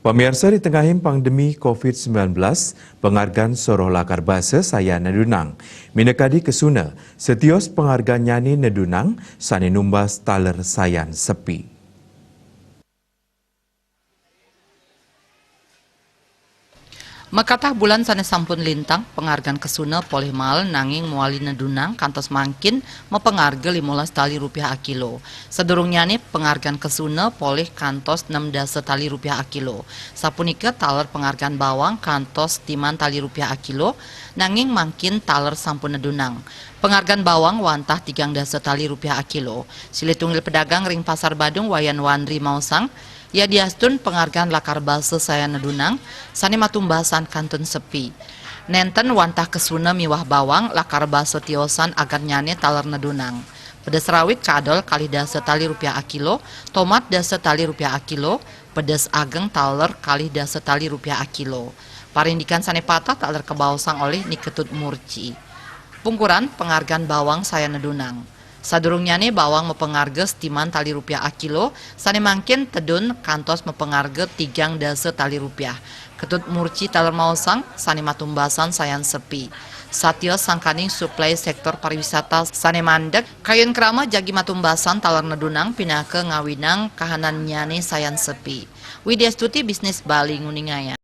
Pemirsa, di tengah pandemi COVID-19, penghargaan Soroh Lakar Basa saya Nedunang. Minekadi kesuna, setios penghargaan nyanyi Nedunang, sani numbas taler sayan sepi. Makatah bulan sana sampun lintang, penghargaan kesuna poleh mal nanging muali Nedunang kantos mangkin mepengharga 15 tali rupiah a kilo. Sedurungnya nih penghargaan kesuna poleh kantos 6 tali rupiah a kilo. Sapunika taler penghargaan bawang kantos timan tali rupiah a kilo, nanging mangkin taler sampun Nedunang. Penghargaan bawang wantah 3 tali rupiah a kilo. Silitungil pedagang ring pasar Badung Wayan Wandri Mausang, ya diastun penghargaan Lakar Basa saya Nedunang, sani matumbasan kantun sepi. Nenten wantah kesuna miwah bawang Lakar Basa tiosan agar nyane taler Nedunang. Pedas rawit kadol kali dasa tali rupiah a kilo, tomat dasa tali rupiah a kilo, pedas ageng taler kali dasa tali rupiah a kilo. Parindikan sane patah taler kebausang oleh Niketut Murci. Pungkuran penghargaan bawang saya Nedunang. Sadurungnya nih bawang mepengharga setiman tali rupiah a kilo, sani mangkin tedun kantos mepengharga 3 tali rupiah. Ketut Murci taler mausang, sani matumbasan sayan sepi. Satyo sangkaning suplai sektor pariwisata sane mandek, kayun krama jagi matumbasan taler Nedunang pindah ke ngawinang kahanan nyane sayan sepi. Widya Stuti bisnis Bali nguningaya.